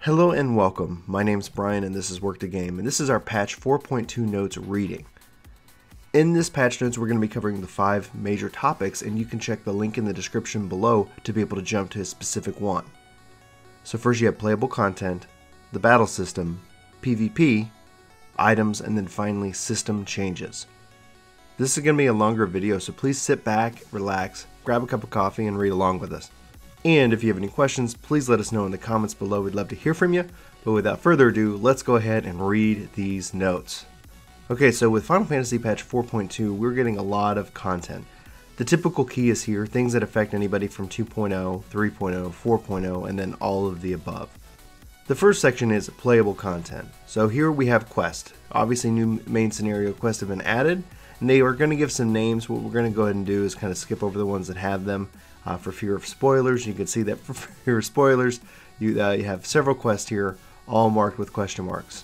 Hello and welcome. My name's Brian and this is Work to Game, and this is our patch 4.2 notes reading. In this patch notes we're going to be covering the 5 major topics, and you can check the link in the description below to be able to jump to a specific one. So first you have playable content, the battle system, PvP, items, and then finally system changes. This is going to be a longer video, so please sit back, relax, grab a cup of coffee, and read along with us. And if you have any questions, please let us know in the comments below. We'd love to hear from you. But without further ado, let's go ahead and read these notes. Okay, so with Final Fantasy Patch 4.2, we're getting a lot of content. The typical key is here, things that affect anybody from 2.0, 3.0, 4.0, and then all of the above. The first section is playable content. So here we have quests. Obviously new main scenario quests have been added, and they are going to give some names. What we're going to go ahead and do is kind of skip over the ones that have them. For fear of spoilers. You can see that for fear of spoilers, you have several quests here, all marked with question marks.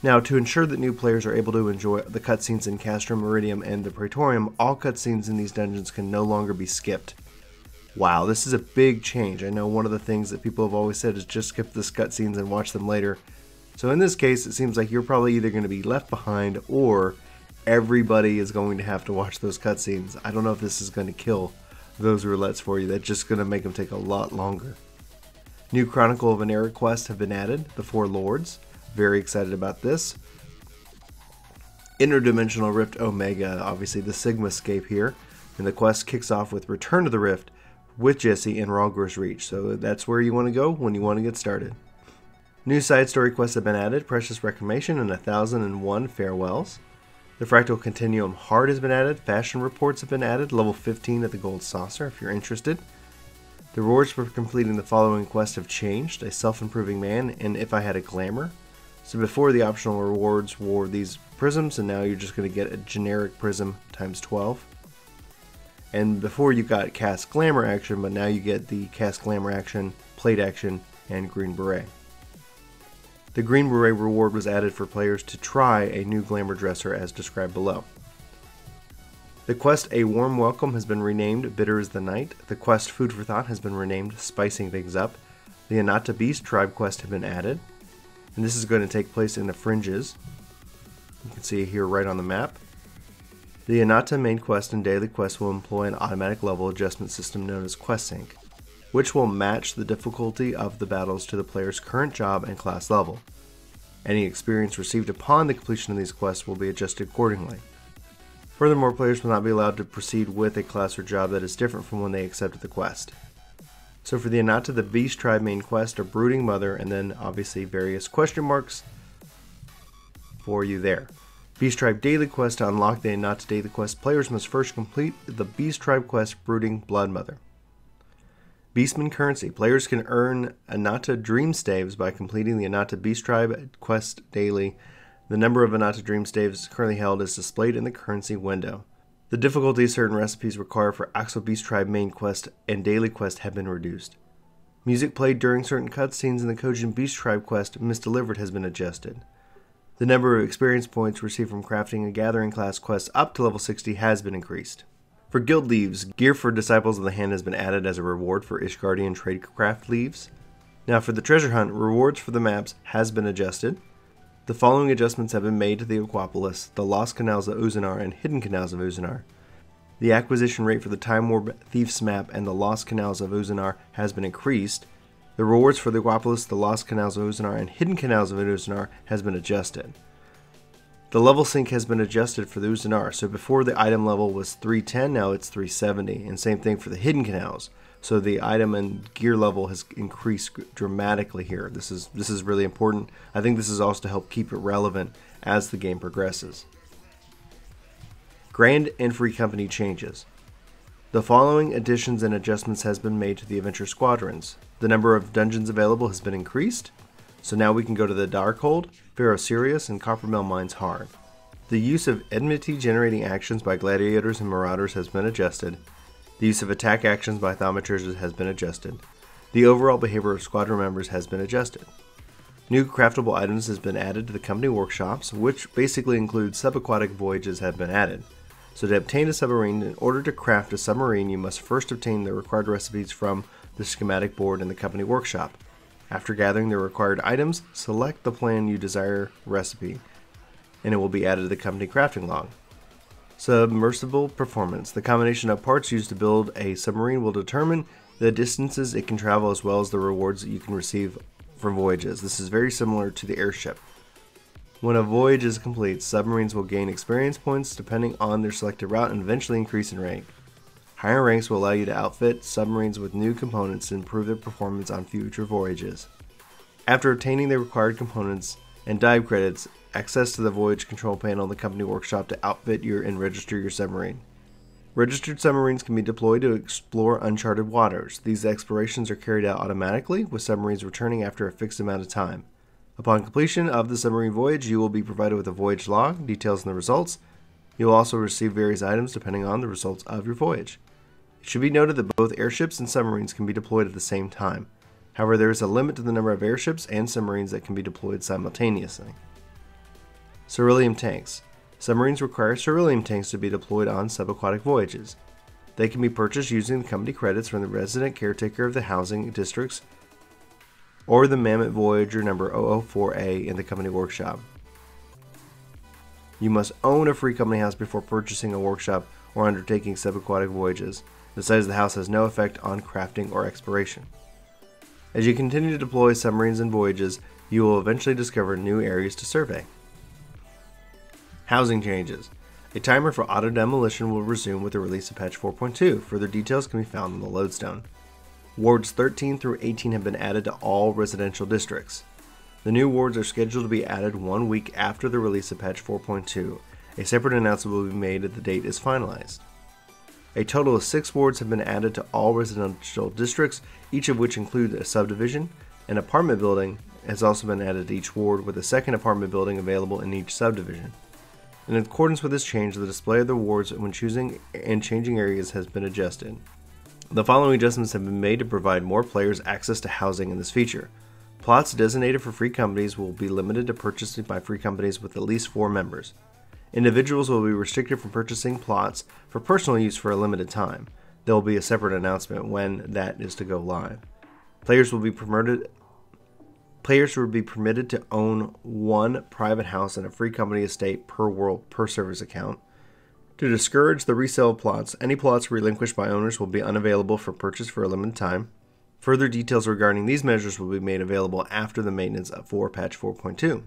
Now, to ensure that new players are able to enjoy the cutscenes in Castrum, Meridium, and the Praetorium, all cutscenes in these dungeons can no longer be skipped. Wow, this is a big change. I know one of the things that people have always said is just skip the cutscenes and watch them later. So in this case, it seems like you're probably either going to be left behind or everybody is going to have to watch those cutscenes. I don't know if this is going to kill those roulettes for you. That's just going to make them take a lot longer. New Chronicle of an Era quests have been added, the 4 Lords. Very excited about this. Interdimensional Rift Omega, obviously the Sigmascape here. And the quest kicks off with Return to the Rift with Jesse in Ralgor's Reach. So that's where you want to go when you want to get started. New side story quests have been added, Precious Reclamation and 1001 Farewells. The Fractal Continuum Heart has been added, Fashion Reports have been added, level 15 at the Gold Saucer if you're interested. The rewards for completing the following quests have changed, a Self-Improving Man and If I Had a Glamour. So before the optional rewards wore these prisms, and now you're just going to get a generic prism times 12. And before you got Cast Glamour action, but now you get the Cast Glamour action, Plate action, and Green Beret. The Green Beret reward was added for players to try a new glamour dresser as described below. The quest A Warm Welcome has been renamed Bitter is the Night. The quest Food for Thought has been renamed Spicing Things Up. The Anata Beast Tribe quest have been added, and this is going to take place in the Fringes. You can see it here right on the map. The Anata main quest and daily quest will employ an automatic level adjustment system known as Quest Sync, which will match the difficulty of the battles to the player's current job and class level. Any experience received upon the completion of these quests will be adjusted accordingly. Furthermore, players will not be allowed to proceed with a class or job that is different from when they accepted the quest. So for the Anata the Beast Tribe main quest, a Brooding Mother, and then obviously various question marks for you there. Beast Tribe Daily Quest, to unlock the Anata Daily Quest, players must first complete the Beast Tribe quest Brooding Blood Mother. Beastman Currency. Players can earn Anata Dream Staves by completing the Anata Beast Tribe quest daily. The number of Anata Dream Staves currently held is displayed in the currency window. The difficulty certain recipes require for Axel Beast Tribe main quest and daily quest have been reduced. Music played during certain cutscenes in the Kojin Beast Tribe quest Misdelivered has been adjusted. The number of experience points received from crafting a Gathering class quest up to level 60 has been increased. For guild leaves, gear for Disciples of the Hand has been added as a reward for Ishgardian Tradecraft leaves. Now for the treasure hunt, rewards for the maps has been adjusted. The following adjustments have been made to the Aquapolis, the Lost Canals of Uzanar and Hidden Canals of Uzanar. The acquisition rate for the Time Warp Thieves map and the Lost Canals of Uzanar has been increased. The rewards for the Aquapolis, the Lost Canals of Uzanar and Hidden Canals of Uzanar has been adjusted. The level sync has been adjusted for the Uzanar, so before the item level was 310, now it's 370, and same thing for the Hidden Canals. So the item and gear level has increased dramatically here. This is really important. I think this is also to help keep it relevant as the game progresses. Grand and Free Company changes. The following additions and adjustments has been made to the Adventure Squadrons. The number of dungeons available has been increased. So now we can go to the Darkhold, Pharaoh Sirius, and Coppermill Mines Hard. The use of enmity generating actions by gladiators and marauders has been adjusted. The use of attack actions by thaumaturges has been adjusted. The overall behavior of squadron members has been adjusted. New craftable items has been added to the company workshops, which basically include subaquatic voyages have been added. So to obtain a submarine, in order to craft a submarine, you must first obtain the required recipes from the schematic board in the company workshop. After gathering the required items, select the plan you desire recipe, and it will be added to the company crafting log. Submersible performance. The combination of parts used to build a submarine will determine the distances it can travel as well as the rewards that you can receive from voyages. This is very similar to the airship. When a voyage is complete, submarines will gain experience points depending on their selected route and eventually increase in rank. Higher ranks will allow you to outfit submarines with new components to improve their performance on future voyages. After obtaining the required components and dive credits, access to the voyage control panel in the company workshop to outfit and register your submarine. Registered submarines can be deployed to explore uncharted waters. These explorations are carried out automatically, with submarines returning after a fixed amount of time. Upon completion of the submarine voyage, you will be provided with a voyage log, details on the results. You will also receive various items depending on the results of your voyage. It should be noted that both airships and submarines can be deployed at the same time. However, there is a limit to the number of airships and submarines that can be deployed simultaneously. Ceruleum tanks. Submarines require ceruleum tanks to be deployed on subaquatic voyages. They can be purchased using the company credits from the resident caretaker of the housing districts or the Mammoth Voyager number 004A in the company workshop. You must own a free company house before purchasing a workshop or undertaking subaquatic voyages. The size of the house has no effect on crafting or exploration. As you continue to deploy submarines and voyages, you will eventually discover new areas to survey. Housing changes. A timer for auto demolition will resume with the release of patch 4.2. Further details can be found in the lodestone. Wards 13 through 18 have been added to all residential districts. The new wards are scheduled to be added 1 week after the release of patch 4.2. A separate announcement will be made if the date is finalized. A total of 6 wards have been added to all residential districts, each of which includes a subdivision. An apartment building has also been added to each ward, with a second apartment building available in each subdivision. In accordance with this change, the display of the wards when choosing and changing areas has been adjusted. The following adjustments have been made to provide more players access to housing in this feature. Plots designated for free companies will be limited to purchasing by free companies with at least 4 members. Individuals will be restricted from purchasing plots for personal use for a limited time. There will be a separate announcement when that is to go live. Players will be permitted to own 1 private house and a free company estate per service account. To discourage the resale of plots, any plots relinquished by owners will be unavailable for purchase for a limited time. Further details regarding these measures will be made available after the maintenance for patch 4.2.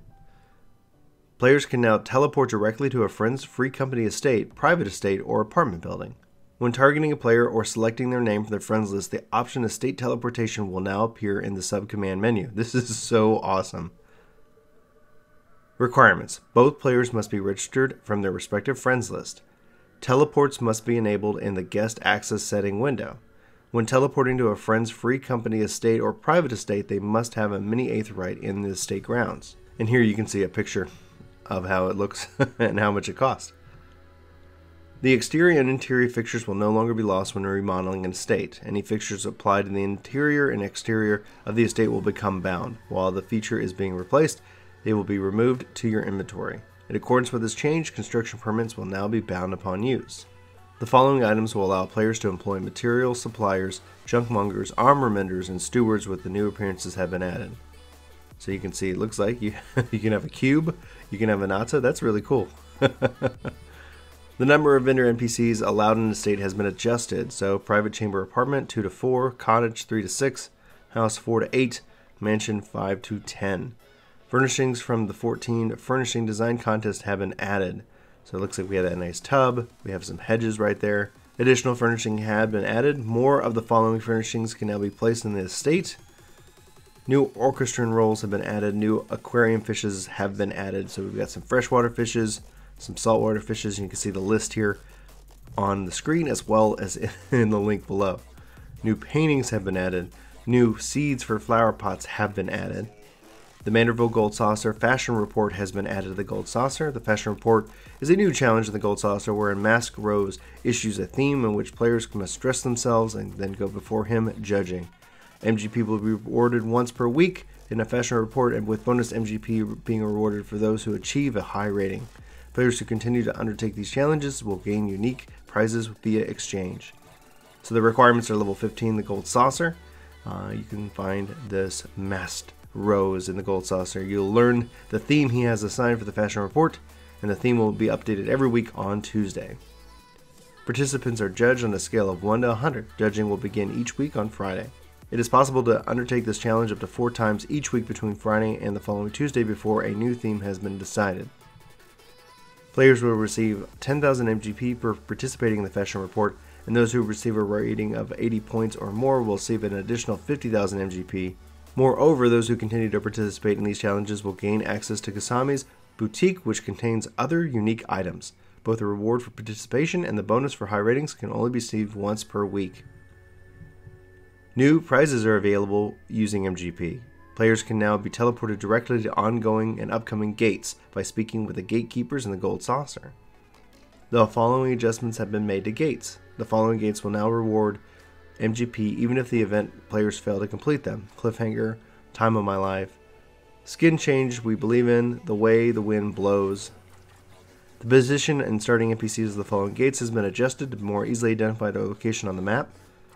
Players can now teleport directly to a friend's free company estate, private estate, or apartment building. When targeting a player or selecting their name from their friends list, the option Estate Teleportation will now appear in the sub-command menu. This is so awesome. Requirements. Both players must be registered from their respective friends list. Teleports must be enabled in the guest access setting window. When teleporting to a friend's free company estate or private estate, they must have a mini aetheryte in the estate grounds. And here you can see a picture of how it looks and how much it costs. The exterior and interior fixtures will no longer be lost when remodeling an estate. Any fixtures applied in the interior and exterior of the estate will become bound. While the feature is being replaced, they will be removed to your inventory. In accordance with this change, construction permits will now be bound upon use. The following items will allow players to employ material suppliers, junkmongers, armor menders, and stewards with the new appearances have been added. So you can see it looks like you can have a cube, you can have a Nata. That's really cool. The number of vendor NPCs allowed in the estate has been adjusted, so private chamber apartment 2 to 4, cottage 3 to 6, house 4 to 8, mansion 5 to 10. Furnishings from the 14 furnishing design contest have been added. So it looks like we have that nice tub, we have some hedges right there. Additional furnishing had been added. More of the following furnishings can now be placed in the estate. New orchestrion rolls have been added, new aquarium fishes have been added. So we've got some freshwater fishes, some saltwater fishes, and you can see the list here on the screen as well as in the link below. New paintings have been added. New seeds for flower pots have been added. The Manderville Gold Saucer Fashion Report has been added to the Gold Saucer. The Fashion Report is a new challenge in the Gold Saucer wherein Mask Rose issues a theme in which players must dress themselves and then go before him judging. MGP will be rewarded once per week in a Fashion Report, and with bonus MGP being rewarded for those who achieve a high rating. Players who continue to undertake these challenges will gain unique prizes via exchange. So the requirements are level 15, the Gold Saucer. you can find this masked rose in the gold saucer. You'll learn the theme he has assigned for the fashion report, and the theme will be updated every week on Tuesday. Participants are judged on a scale of 1 to 100. Judging will begin each week on Friday. It is possible to undertake this challenge up to 4 times each week between Friday and the following Tuesday before a new theme has been decided. Players will receive 10,000 MGP for participating in the fashion report, and those who receive a rating of 80 points or more will receive an additional 50,000 MGP. Moreover, those who continue to participate in these challenges will gain access to Kasami's boutique, which contains other unique items. Both the reward for participation and the bonus for high ratings can only be received once per week. New prizes are available using MGP. Players can now be teleported directly to ongoing and upcoming gates by speaking with the gatekeepers in the gold saucer. The following adjustments have been made to gates. The following gates will now reward MGP even if the event players fail to complete them. Cliffhanger, Time of My Life, Skin Change We Believe In, The Way the Wind Blows. The position and starting NPCs of the following gates has been adjusted to more easily identify their location on the map.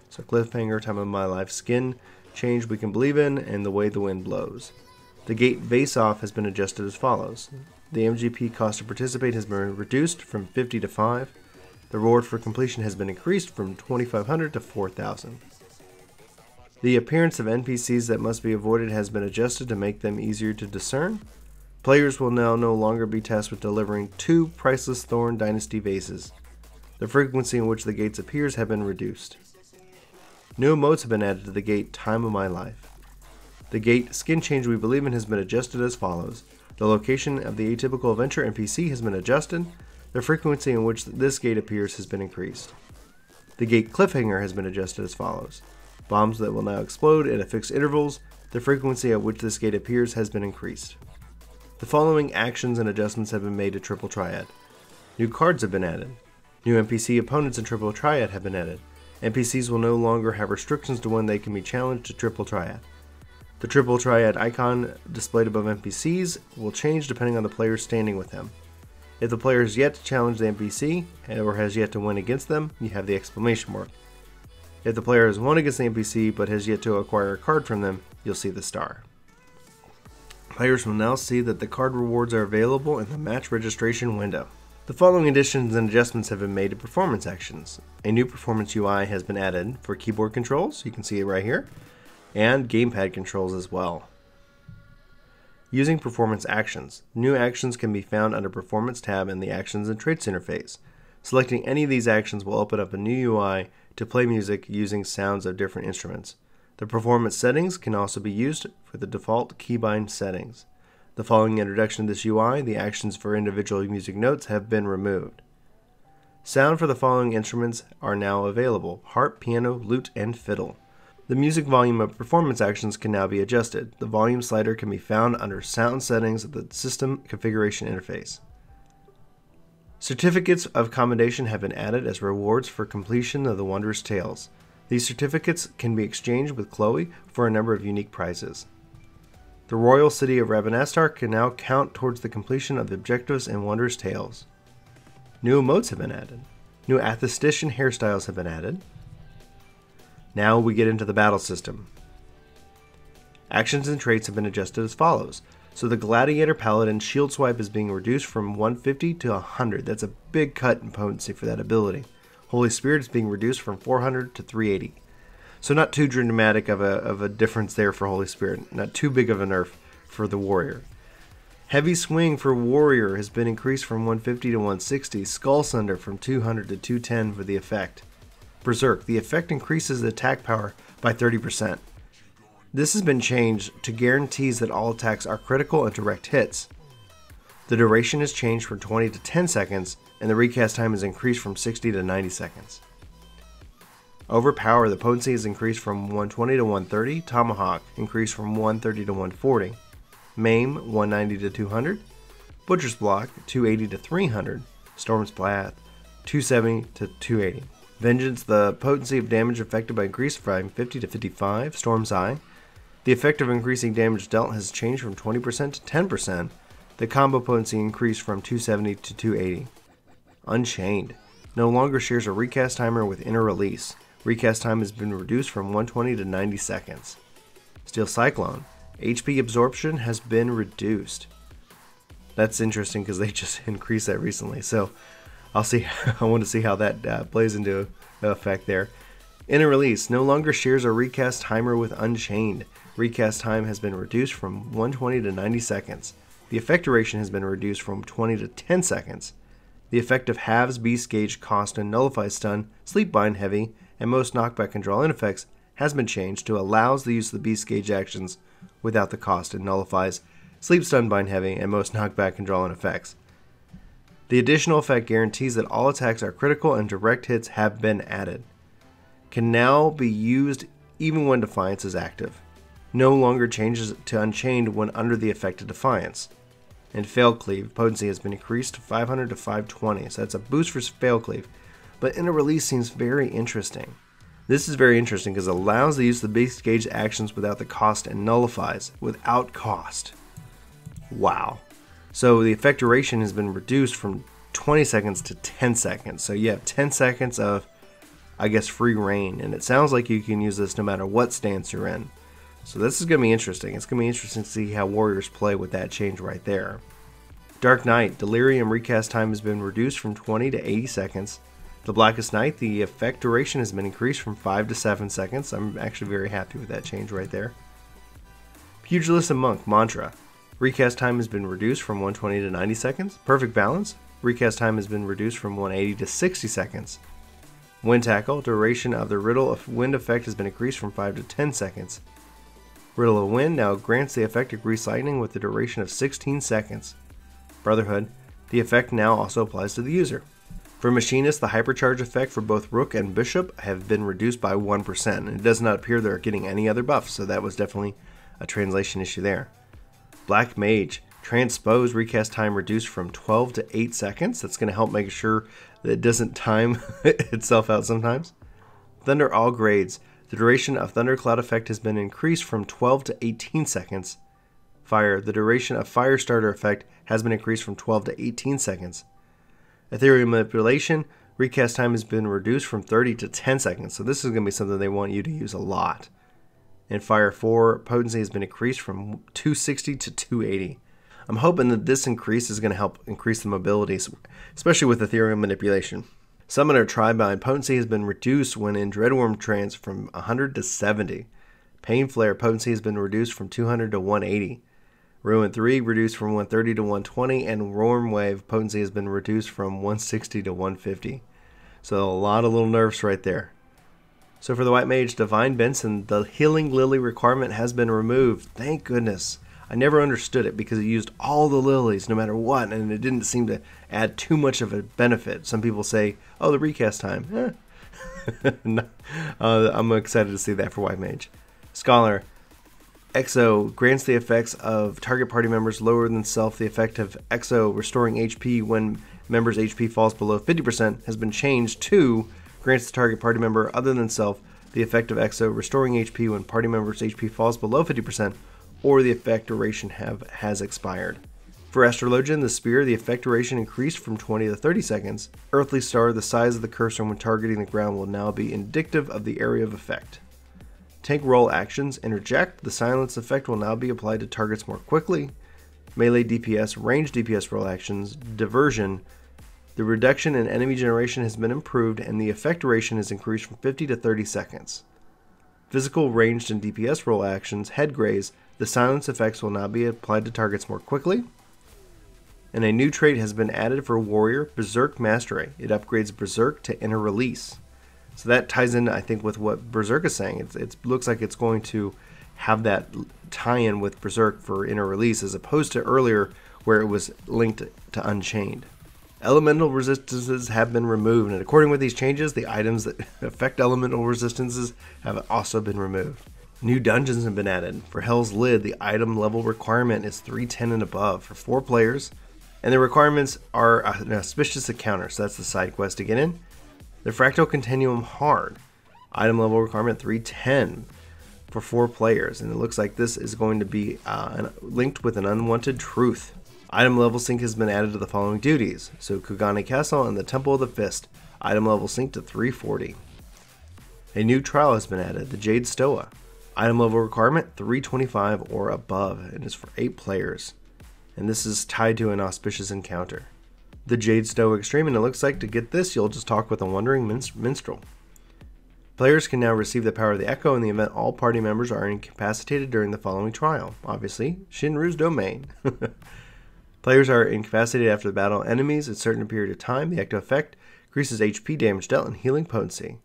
So Cliffhanger, Time of My Life, Skin Change We Can Believe In, and The Way the Wind Blows. The gate face-off has been adjusted as follows. The MGP cost to participate has been reduced from 50 to 5. The reward for completion has been increased from 2,500 to 4,000. The appearance of NPCs that must be avoided has been adjusted to make them easier to discern. Players will now no longer be tasked with delivering 2 priceless Thorn Dynasty vases. The frequency in which the gates appears have been reduced. New emotes have been added to the gate Time of My Life. The gate Skin Change We Believe In has been adjusted as follows. The location of the atypical adventure NPC has been adjusted. The frequency in which this gate appears has been increased. The gate Cliffhanger has been adjusted as follows. Bombs that will now explode at fixed intervals. The frequency at which this gate appears has been increased. The following actions and adjustments have been made to Triple Triad. New cards have been added. New NPC opponents in Triple Triad have been added. NPCs will no longer have restrictions to when they can be challenged to Triple Triad. The Triple Triad icon displayed above NPCs will change depending on the player standing with them. If the player has yet to challenge the NPC or has yet to win against them, you have the exclamation mark. If the player has won against the NPC but has yet to acquire a card from them, you'll see the star. Players will now see that the card rewards are available in the match registration window. The following additions and adjustments have been made to performance actions. A new performance UI has been added for keyboard controls, you can see it right here, and gamepad controls as well. Using performance actions. New actions can be found under Performance tab in the Actions and Traits interface. Selecting any of these actions will open up a new UI to play music using sounds of different instruments. The performance settings can also be used for the default keybind settings. The following introduction to this UI, the actions for individual music notes have been removed. Sound for the following instruments are now available: harp, piano, lute, and fiddle. The music volume of performance actions can now be adjusted. The volume slider can be found under Sound Settings of the System Configuration interface. Certificates of Commendation have been added as rewards for completion of the Wondrous Tales. These certificates can be exchanged with Chloe for a number of unique prizes. The Royal City of Rabanastar can now count towards the completion of the objectives in Wondrous Tales. New emotes have been added. New Athestician hairstyles have been added. Now we get into the battle system. Actions and traits have been adjusted as follows. So the Gladiator Paladin shield swipe is being reduced from 150 to 100. That's a big cut in potency for that ability. Holy Spirit is being reduced from 400 to 380. So not too dramatic of a difference there for Holy Spirit. Not too big of a nerf for the Warrior. Heavy Swing for Warrior has been increased from 150 to 160. Skull Sunder from 200 to 210 for the effect. Berserk. The effect increases the attack power by 30%. This has been changed to guarantees that all attacks are critical and direct hits. The duration is changed from 20 to 10 seconds, and the recast time is increased from 60 to 90 seconds. Overpower, the potency is increased from 120 to 130. Tomahawk increased from 130 to 140. Maim 190 to 200. Butcher's Block 280 to 300. Storm's Path 270 to 280. Vengeance, the potency of damage affected by increased from 50 to 55. Storm's Eye. The effect of increasing damage dealt has changed from 20% to 10%. The combo potency increased from 270 to 280. Unchained. No longer shares a recast timer with Inner Release. Recast time has been reduced from 120 to 90 seconds. Steel Cyclone. HP absorption has been reduced. That's interesting because they just increased that recently. So I'll see. I want to see how that plays into effect there. In a release, no longer shares a recast timer with Unchained. Recast time has been reduced from 120 to 90 seconds. The effect duration has been reduced from 20 to 10 seconds. The effect of halves, beast gauge, cost, and nullify stun, sleep bind heavy, and most knockback and draw in effects has been changed to allows the use of the beast gauge actions without the cost and nullifies sleep, stun, bind heavy, and most knockback and draw in effects. The additional effect guarantees that all attacks are critical and direct hits have been added. Can now be used even when Defiance is active. No longer changes to Unchained when under the effect of Defiance. And Fail Cleave potency has been increased to 500 to 520, so that's a boost for Fail Cleave. But in a release seems very interesting. This is very interesting because it allows the use of the beast gauge actions without the cost and nullifies without cost. Wow. So the effect duration has been reduced from 20 seconds to 10 seconds. So you have 10 seconds of, I guess, free reign. And it sounds like you can use this no matter what stance you're in. So this is going to be interesting. It's going to be interesting to see how warriors play with that change right there. Dark Knight. Delirium recast time has been reduced from 20 to 80 seconds. The Blackest Night. The effect duration has been increased from 5 to 7 seconds. I'm actually very happy with that change right there. Pugilist and Monk. Mantra. Recast time has been reduced from 120 to 90 seconds. Perfect Balance. Recast time has been reduced from 180 to 60 seconds. Wind Tackle. Duration of the Riddle of Wind effect has been increased from 5 to 10 seconds. Riddle of Wind now grants the effect of Grease Lightning with the duration of 16 seconds. Brotherhood. The effect now also applies to the user. For Machinist, the Hypercharge effect for both Rook and Bishop have been reduced by 1%, and it does not appear they're getting any other buffs, so that was definitely a translation issue there. Black Mage. Transpose recast time reduced from 12 to 8 seconds. That's going to help make sure that it doesn't time itself out sometimes. Thunder All Grades. The duration of Thundercloud effect has been increased from 12 to 18 seconds. Fire. The duration of Firestarter effect has been increased from 12 to 18 seconds. Ethereal Manipulation. Recast time has been reduced from 30 to 10 seconds. So this is going to be something they want you to use a lot. And Fire 4 potency has been increased from 260 to 280. I'm hoping that this increase is going to help increase the mobility, especially with Ethereal Manipulation. Summoner Tribind potency has been reduced when in Dreadworm Trance from 100 to 70. Pain Flare potency has been reduced from 200 to 180. Ruin 3 reduced from 130 to 120, and Worm Wave potency has been reduced from 160 to 150. So a lot of little nerfs right there. So for the White Mage, Divine Benson, the Healing Lily requirement has been removed. Thank goodness. I never understood it because it used all the lilies no matter what, and it didn't seem to add too much of a benefit. Some people say, oh, the recast time. No. I'm excited to see that for White Mage. Scholar. Exo grants the effects of target party members lower than self. The effect of Exo restoring HP when members' HP falls below 50% has been changed to grants the target party member other than self the effect of Exo restoring HP when party members' HP falls below 50%, or the effect duration has expired. For Astrologian, the Spear, the effect duration increased from 20 to 30 seconds. Earthly Star, the size of the cursor when targeting the ground will now be indicative of the area of effect. Tank roll actions. Interject, the silence effect will now be applied to targets more quickly. Melee DPS, range DPS roll actions. Diversion, the reduction in enemy generation has been improved and the effect duration is increased from 50 to 30 seconds. Physical, ranged, and DPS roll actions. Head graze, the silence effects will now be applied to targets more quickly. And a new trait has been added for Warrior, Berserk Mastery. It upgrades Berserk to Inner Release. So that ties in, I think, with what Berserk is saying. It looks like it's going to have that tie-in with Berserk for Inner Release as opposed to earlier where it was linked to Unchained. Elemental resistances have been removed, and according with these changes, the items that affect elemental resistances have also been removed. New dungeons have been added. For Hell's Lid, the item level requirement is 310 and above for 4 players, and the requirements are an auspicious encounter, so that's the side quest to get in. The Fractal Continuum Hard, item level requirement 310 for 4 players, and it looks like this is going to be linked with an Unwanted Truth. Item level sync has been added to the following duties. So Kugane Castle and the Temple of the Fist, item level sync to 340. A new trial has been added, the Jade Stoa. Item level requirement 325 or above, and is for 8 players. And this is tied to an auspicious encounter. The Jade Stoa Extreme, and it looks like to get this, you'll just talk with a wandering minstrel. Players can now receive the power of the Echo in the event all party members are incapacitated during the following trial. Obviously, Shinru's domain. Players are incapacitated after the battle enemies at a certain period of time. The Echo effect increases HP damage dealt and healing potency.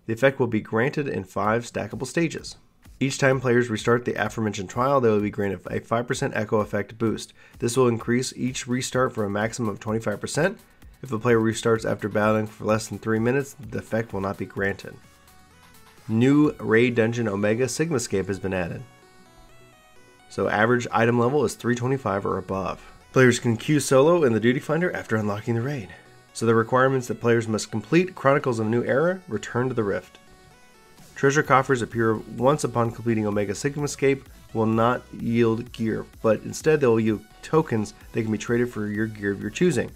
The effect will be granted in 5 stackable stages. Each time players restart the aforementioned trial, they will be granted a 5% Echo effect boost. This will increase each restart for a maximum of 25%. If the player restarts after battling for less than 3 minutes, the effect will not be granted. New Raid Dungeon Omega Sigmascape has been added. So average item level is 325 or above. Players can queue solo in the Duty Finder after unlocking the raid. So the requirements that players must complete: Chronicles of a New Era, Return to the Rift. Treasure coffers appear once upon completing Omega Sigmascape, will not yield gear, but instead they will yield tokens that can be traded for your gear of your choosing.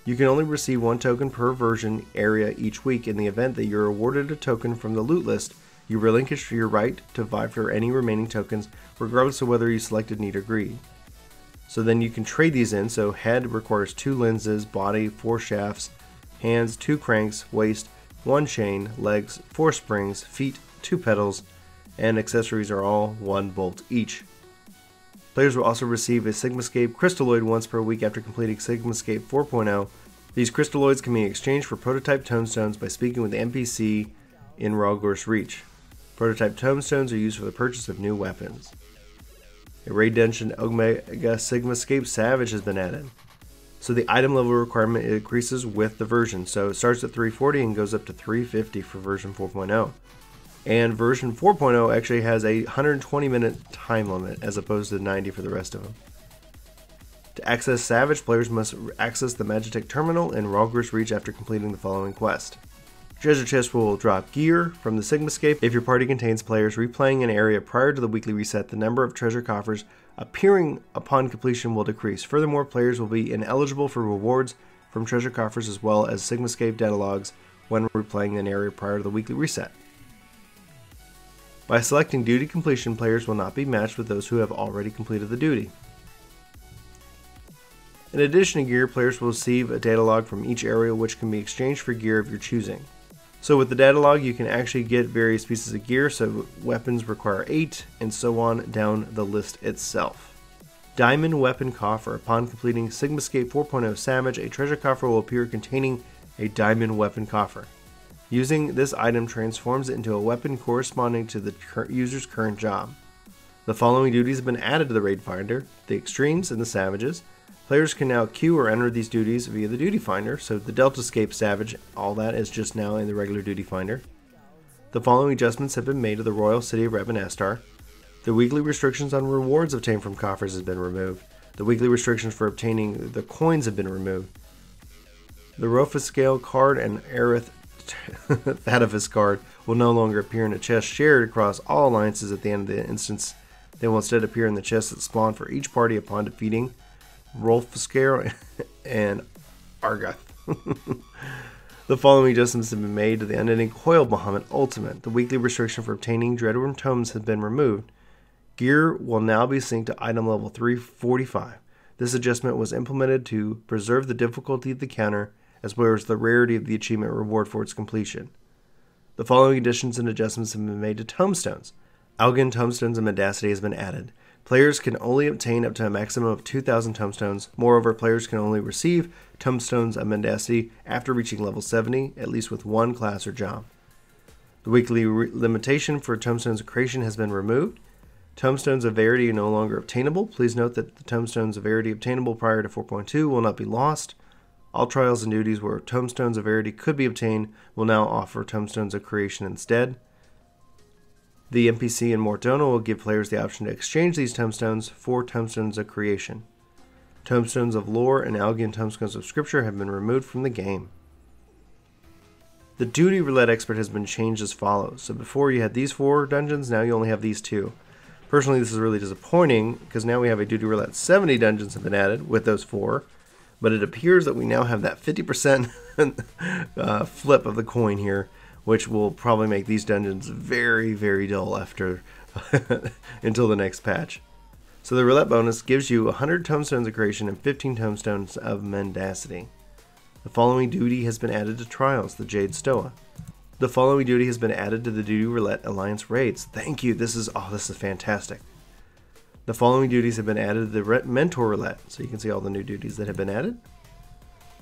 You can only receive 1 token per version area each week. In the event that you're awarded a token from the loot list, you relinquish your right to vie for any remaining tokens, regardless of whether you selected need or greed. So then you can trade these in. So head requires 2 lenses, body 4 shafts, hands 2 cranks, waist 1 chain, legs 4 springs, feet 2 pedals, and accessories are all 1 bolt each. Players will also receive a Sigmascape Crystalloid once per week after completing Sigmascape 4.0. These crystalloids can be exchanged for prototype tomestones by speaking with the NPC in Ralgor's Reach. Prototype tomestones are used for the purchase of new weapons. A Raid Dungeon Omega Sigmascape Savage has been added. So the item level requirement increases with the version. So it starts at 340 and goes up to 350 for version 4.0. And version 4.0 actually has a 120-minute time limit as opposed to 90 for the rest of them. To access Savage, players must access the Magitech Terminal in Ralgor's Reach after completing the following quest. Treasure chests will drop gear from the Sigmascape. If your party contains players replaying an area prior to the weekly reset, the number of treasure coffers appearing upon completion will decrease. Furthermore, players will be ineligible for rewards from treasure coffers as well as Sigmascape data logs when replaying an area prior to the weekly reset. By selecting duty completion, players will not be matched with those who have already completed the duty. In addition to gear, players will receive a data log from each area which can be exchanged for gear of your choosing. So with the data log, you can actually get various pieces of gear, so weapons require 8, and so on down the list itself. Diamond Weapon Coffer. Upon completing Sigmascape 4.0 Savage, a treasure coffer will appear containing a Diamond Weapon Coffer. Using this item transforms it into a weapon corresponding to the user's current job. The following duties have been added to the Raid Finder: the Extremes and the Savages. Players can now queue or enter these duties via the Duty Finder, so the Deltascape Savage, all that is just now in the regular Duty Finder. The following adjustments have been made to the Royal City of Rabanastar. The weekly restrictions on rewards obtained from coffers has been removed. The weekly restrictions for obtaining the coins have been removed. The Rofuscale card and Aerith Thadavus card will no longer appear in a chest shared across all alliances at the end of the instance. They will instead appear in the chests that spawn for each party upon defeating Rolfscare and Argath. The following adjustments have been made to the Unending Coil Bahamut Ultimate. The weekly restriction for obtaining Dreadworm Tomes has been removed. Gear will now be synced to item level 345. This adjustment was implemented to preserve the difficulty of the counter as well as the rarity of the achievement reward for its completion. The following additions and adjustments have been made to Tomestones. Algan Tomestones and Mendacity has been added. Players can only obtain up to a maximum of 2,000 Tomestones. Moreover, players can only receive Tomestones of Mendacity after reaching level 70, at least with 1 class or job. The weekly limitation for Tomestones of Creation has been removed. Tomestones of Verity are no longer obtainable. Please note that the Tomestones of Verity obtainable prior to 4.2 will not be lost. All trials and duties where Tomestones of Verity could be obtained will now offer Tomestones of Creation instead. The NPC in Mortona will give players the option to exchange these Tomestones for Tomestones of Creation. Tomestones of Lore and Algian Tomestones of Scripture have been removed from the game. The Duty Roulette Expert has been changed as follows. So before you had these 4 dungeons, now you only have these 2. Personally, this is really disappointing because now we have a Duty Roulette 70 dungeons have been added with those 4. But it appears that we now have that 50% flip of the coin here, which will probably make these dungeons very, very dull after until the next patch. So the roulette bonus gives you 100 tomestones of creation and 15 tomestones of mendacity. The following duty has been added to trials, the Jade Stoa. The following duty has been added to the Duty Roulette Alliance raids. Thank you. This is fantastic. The following duties have been added to the Mentor Roulette. So you can see all the new duties that have been added.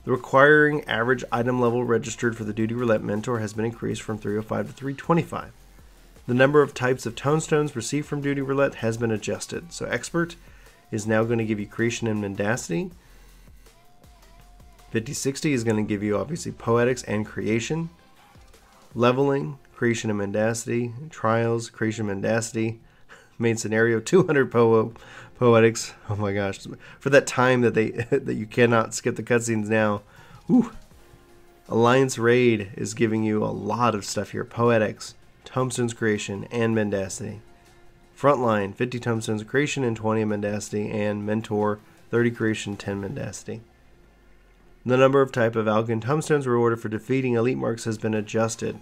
The requiring average item level registered for the Duty Roulette Mentor has been increased from 305 to 325. The number of types of tomestones received from Duty Roulette has been adjusted. So Expert is now going to give you Creation and Mendacity. 5060 is going to give you obviously Poetics and Creation. Leveling, Creation and Mendacity. Trials, Creation and Mendacity. Main scenario, 200 Poetics. Oh my gosh. For that time that that you cannot skip the cutscenes now. Whew. Alliance Raid is giving you a lot of stuff here. Poetics, Tomestones Creation, and Mendacity. Frontline, 50 Tomestones of Creation and 20 of Mendacity. And Mentor, 30 Creation, 10 Mendacity. The number of type of Algan Tomestones rewarded for defeating elite marks has been adjusted.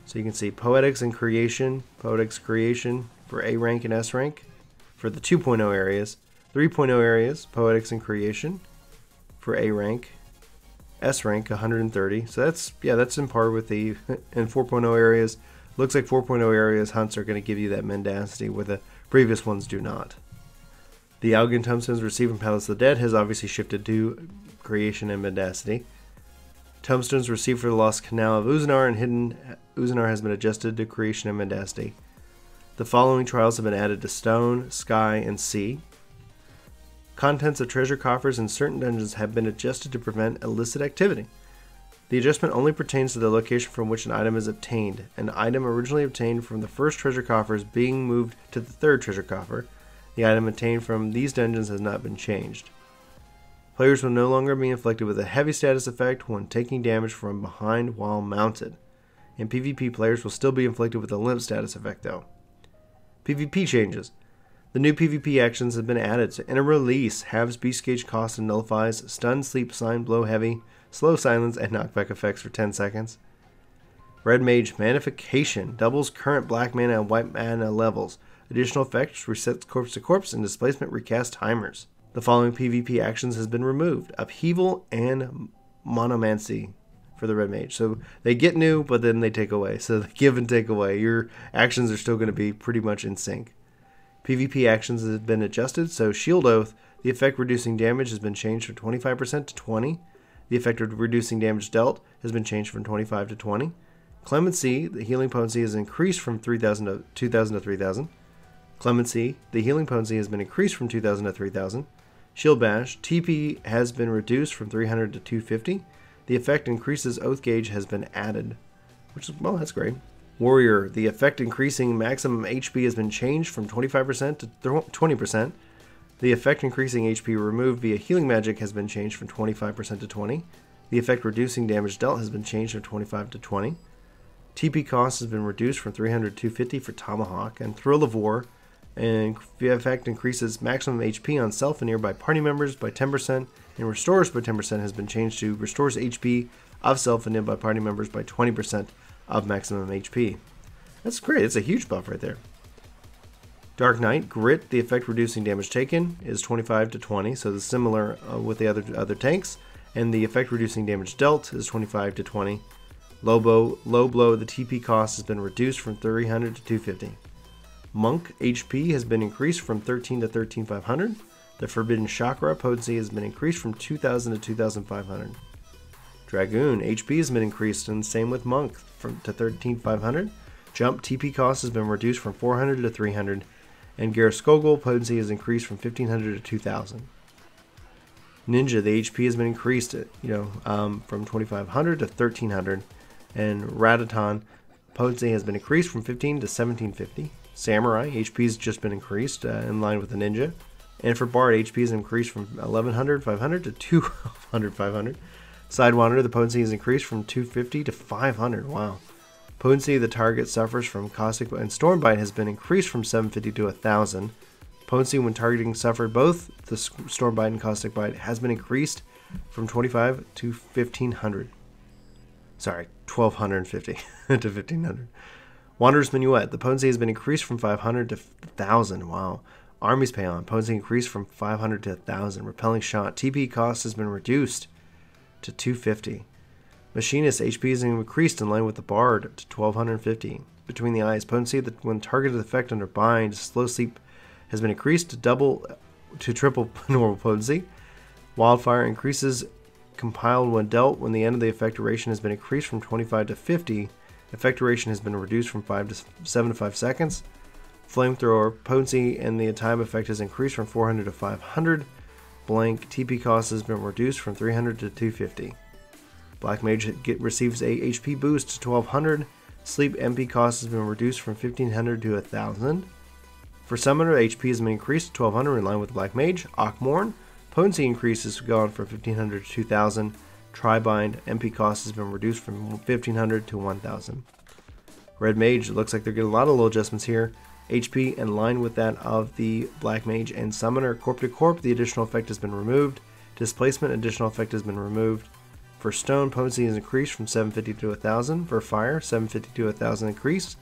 So you can see Poetics and Creation, Poetics Creation for A rank and S rank for the 2.0 areas, 3.0 areas, Poetics and Creation for A rank, S rank 130. So that's in par with the in 4.0 areas. Looks like 4.0 areas hunts are going to give you that mendacity where the previous ones do not. The Algan Tomestones received from Palace of the Dead has obviously shifted to Creation and Mendacity. Tomestones received for the Lost Canal of Uzanar and Hidden Uzanar has been adjusted to Creation and Mendacity. The following trials have been added to Stone, Sky, and Sea. Contents of treasure coffers in certain dungeons have been adjusted to prevent illicit activity. The adjustment only pertains to the location from which an item is obtained. An item originally obtained from the first treasure coffer is being moved to the third treasure coffer. The item obtained from these dungeons has not been changed. Players will no longer be inflicted with a heavy status effect when taking damage from behind while mounted. In PvP, players will still be inflicted with a limp status effect though. PvP changes. The new PvP actions have been added. So in a release, halves beast gauge cost and nullifies stun, sleep, sign, blow heavy, slow silence, and knockback effects for 10 seconds. Red Mage Manification doubles current black mana and white mana levels. Additional effects resets corpse to corpse and displacement recast timers. The following PvP actions has been removed. Upheaval and Monomancy for the Red Mage. So they get new, but then they take away. So they give and take away. Your actions are still going to be pretty much in sync. PvP actions have been adjusted. So Shield Oath, the effect reducing damage has been changed from 25% to 20. The effect of reducing damage dealt has been changed from 25 to 20. Clemency, the healing potency is increased from 3,000 to 2,000 to 3,000. Clemency, the healing potency has been increased from 2,000 to 3,000. Shield Bash, TP has been reduced from 300 to 250. The effect increases oath gauge has been added, which is, well, that's great. Warrior, the effect increasing maximum HP has been changed from 25% to 20%. The effect increasing HP removed via healing magic has been changed from 25% to 20. The effect reducing damage dealt has been changed from 25 to 20. TP cost has been reduced from 300 to 250 for Tomahawk, and Thrill of War, and the effect increases maximum HP on self and nearby party members by 10%, and restores by 10% has been changed to restores HP of self and nearby party members by 20% of maximum HP. That's great. It's a huge buff right there. Dark Knight, Grit, the effect reducing damage taken is 25 to 20, so it's similar with the other tanks, and the effect reducing damage dealt is 25 to 20. Low Blow, the TP cost has been reduced from 300 to 250. Monk HP has been increased from 13 to 13,500. The Forbidden Chakra potency has been increased from 2,000 to 2,500. Dragoon HP has been increased, and same with Monk to 13,500. Jump TP cost has been reduced from 400 to 300, and Garaskogul potency is increased from 1,500 to 2,000. Ninja, the HP has been increased, from 2,500 to 1,300, and Rataton potency has been increased from 15 to 1,750. Samurai, HP has just been increased in line with the Ninja. And for Bard, HP has increased from 1,100, 500 to 200, 500. Sidewinder, the potency is increased from 250 to 500. Wow. Potency the target suffers from Caustic and Stormbite has been increased from 750 to 1,000. Potency when targeting suffered both the Stormbite and Caustic Bite has been increased from 25 to 1,500. Sorry, 1250 to 1500. Wanderer's Minuet. The potency has been increased from 500 to 1000. Wow. Army's Paeon. Potency increased from 500 to 1000. Repelling Shot. TP cost has been reduced to 250. Machinist. HP is increased in line with the Bard to 1250. Between the Eyes. Potency when targeted effect under bind. Slow Sleep has been increased to triple normal potency. Wildfire increases compiled when dealt when the end of the effect duration has been increased from 25 to 50. Effect duration has been reduced from 7 to 5 seconds. Flamethrower potency and the time effect has increased from 400 to 500. Blank TP cost has been reduced from 300 to 250. Black Mage receives a HP boost to 1200. Sleep MP cost has been reduced from 1500 to 1000. For Summoner, HP has been increased to 1200 in line with Black Mage. Akmorn, potency increase has gone from 1500 to 2000. Tribind, MP cost has been reduced from 1500 to 1000. Red Mage, it looks like they're getting a lot of little adjustments here. HP in line with that of the Black Mage and Summoner. Corp to Corp, the additional effect has been removed. Displacement, additional effect has been removed. For Stone, potency is increased from 750 to 1000. For Fire, 750 to 1000 increase.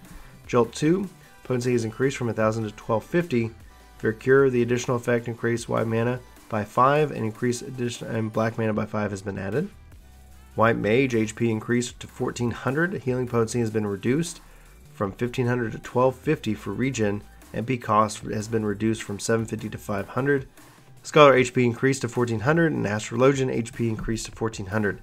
Jolt 2, potency is increased from 1000 to 1250. For Cure, the additional effect increased white mana by 5 and increased and black mana by 5 has been added. White Mage, HP increased to 1400. Healing potency has been reduced from 1500 to 1250 for Regen. MP cost has been reduced from 750 to 500. Scholar HP increased to 1400 and Astrologian HP increased to 1400.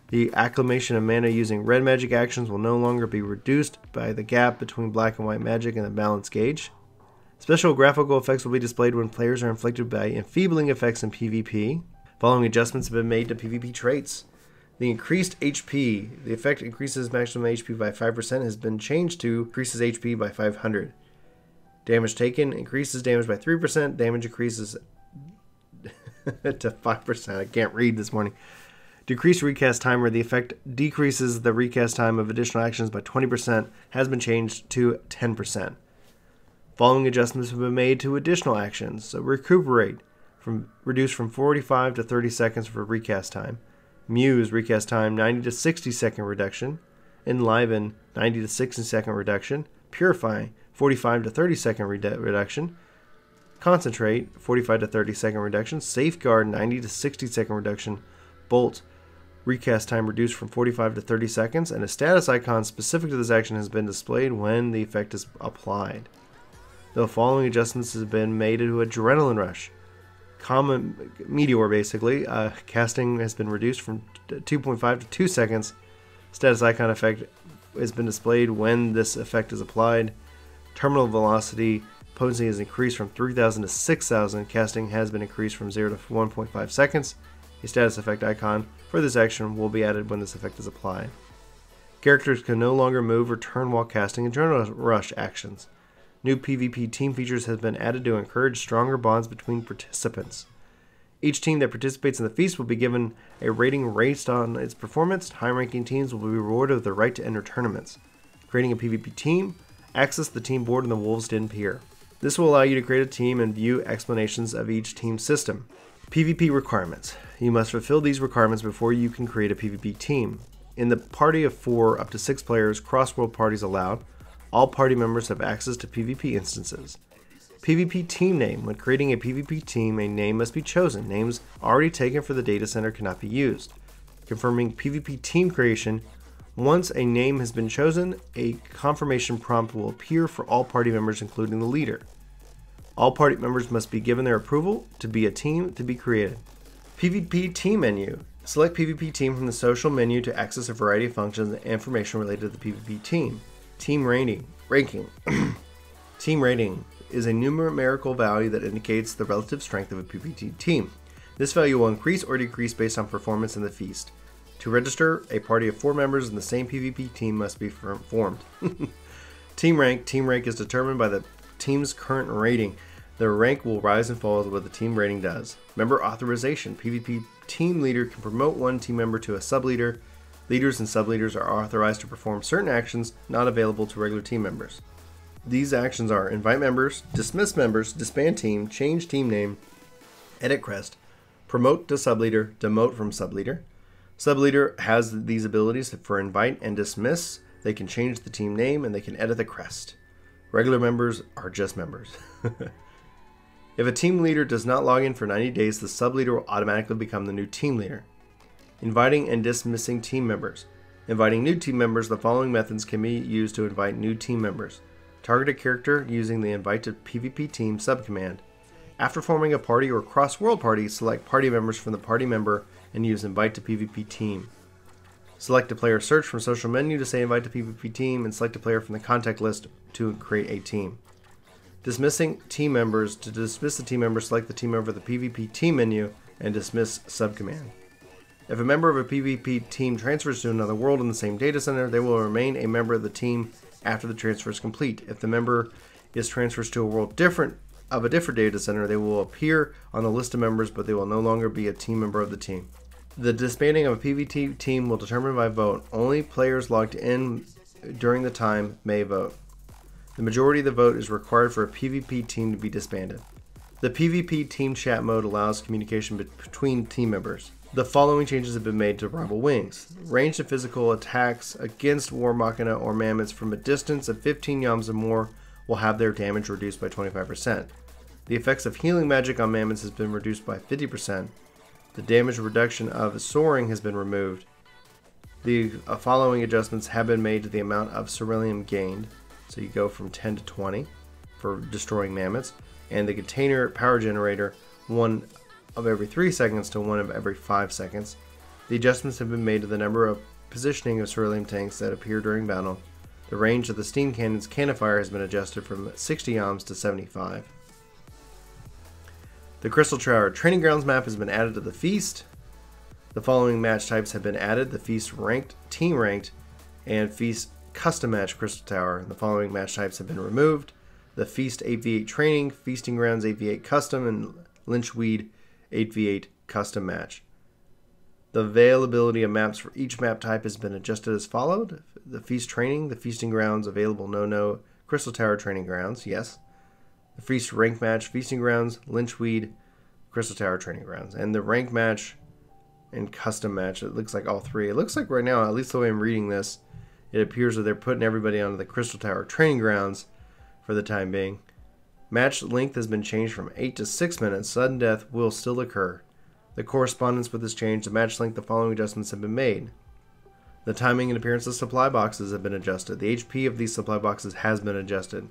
The acclimation of mana using red magic actions will no longer be reduced by the gap between black and white magic and the balance gauge. Special graphical effects will be displayed when players are inflicted by enfeebling effects in PvP. Following adjustments have been made to PvP traits. The increased HP, the effect increases maximum HP by 5%, has been changed to increases HP by 500. Damage taken increases damage by 3%, damage increases to 5%. I can't read this morning. Decreased recast timer, the effect decreases the recast time of additional actions by 20%, has been changed to 10%. Following adjustments have been made to additional actions. So Recuperate, reduced from 45 to 30 seconds for recast time. Muse, recast time 90 to 60 second reduction. Enliven, 90 to 60 second reduction. Purify, 45 to 30 second reduction. Concentrate, 45 to 30 second reduction. Safeguard, 90 to 60 second reduction. Bolt, recast time reduced from 45 to 30 seconds. And a status icon specific to this action has been displayed when the effect is applied. The following adjustments have been made to Adrenaline Rush. Common Meteor, basically. Casting has been reduced from 2.5 to 2 seconds. Status icon effect has been displayed when this effect is applied. Terminal Velocity potency is increased from 3000 to 6000. Casting has been increased from 0 to 1.5 seconds. A status effect icon for this action will be added when this effect is applied. Characters can no longer move or turn while casting Adrenaline Rush actions. New PvP team features have been added to encourage stronger bonds between participants. Each team that participates in the feast will be given a rating based on its performance. High-ranking teams will be rewarded with the right to enter tournaments. Creating a PvP team, access the team board in the Wolves Den Pier. This will allow you to create a team and view explanations of each team's system. PvP requirements. You must fulfill these requirements before you can create a PvP team. In the party of 4 up to 6 players, cross-world parties allowed. All party members have access to PvP instances. PvP team name. When creating a PvP team, a name must be chosen. Names already taken for the data center cannot be used. Confirming PvP team creation. Once a name has been chosen, a confirmation prompt will appear for all party members, including the leader. All party members must be given their approval to be a team to be created. PvP team menu. Select PvP team from the social menu to access a variety of functions and information related to the PvP team. Team ranking. Team rating is a numerical value that indicates the relative strength of a PvP team. This value will increase or decrease based on performance in the feast. To register, a party of 4 members in the same PvP team must be formed. Team rank. Team rank is determined by the team's current rating. The rank will rise and fall with what the team rating does. Member authorization. PvP team leader can promote one team member to a sub-leader. Leaders and sub-leaders are authorized to perform certain actions not available to regular team members. These actions are invite members, dismiss members, disband team, change team name, edit crest, promote to sub-leader, demote from sub-leader. Sub-leader has these abilities for invite and dismiss. They can change the team name and they can edit the crest. Regular members are just members. If a team leader does not log in for 90 days, the sub-leader will automatically become the new team leader. Inviting and dismissing team members. Inviting new team members, the following methods can be used to invite new team members. Target a character using the invite to PvP team subcommand. After forming a party or cross-world party, select party members from the party member and use invite to PvP team. Select a player search from social menu to say invite to PvP team and select a player from the contact list to create a team. Dismissing team members. To dismiss a team member, select the team member of the PvP team menu and dismiss subcommand. If a member of a PvP team transfers to another world in the same data center, they will remain a member of the team after the transfer is complete. If the member is transferred to a world of a different data center, they will appear on the list of members, but they will no longer be a team member of the team. The disbanding of a PvP team will determine by vote. Only players logged in during the time may vote. The majority of the vote is required for a PvP team to be disbanded. The PvP team chat mode allows communication between team members. The following changes have been made to Rival Wings. Ranged and physical attacks against War Machina or Mammoths from a distance of 15 yalms or more will have their damage reduced by 25%. The effects of healing magic on Mammoths has been reduced by 50%. The damage reduction of soaring has been removed. The following adjustments have been made to the amount of ceruleum gained. So you go from 10 to 20 for destroying mammoths. And the container power generator, 1 of every 3 seconds to 1 of every 5 seconds. The adjustments have been made to the number of positioning of ceruleum tanks that appear during battle. The range of the steam cannon's cannon-fire has been adjusted from 60 yalms to 75. The Crystal Tower Training Grounds map has been added to the Feast. The following match types have been added: the Feast Ranked, Team Ranked, and Feast Custom Match Crystal Tower. The following match types have been removed: the Feast 8v8 Training, Feasting Grounds 8v8 Custom, and Lynchweed 8v8 Custom Match. The availability of maps for each map type has been adjusted as followed: the Feast Training, the Feasting Grounds available no, Crystal Tower Training Grounds, yes. The Feast Rank Match, Feasting Grounds, Lynchweed, Crystal Tower Training Grounds. And the Rank Match and Custom Match, it looks like all three. It looks like right now, at least the way I'm reading this, it appears that they're putting everybody onto the Crystal Tower Training Grounds for the time being. Match length has been changed from 8 to 6 minutes. Sudden death will still occur. The correspondence with this change to match length, the following adjustments have been made. The timing and appearance of supply boxes have been adjusted. The HP of these supply boxes has been adjusted.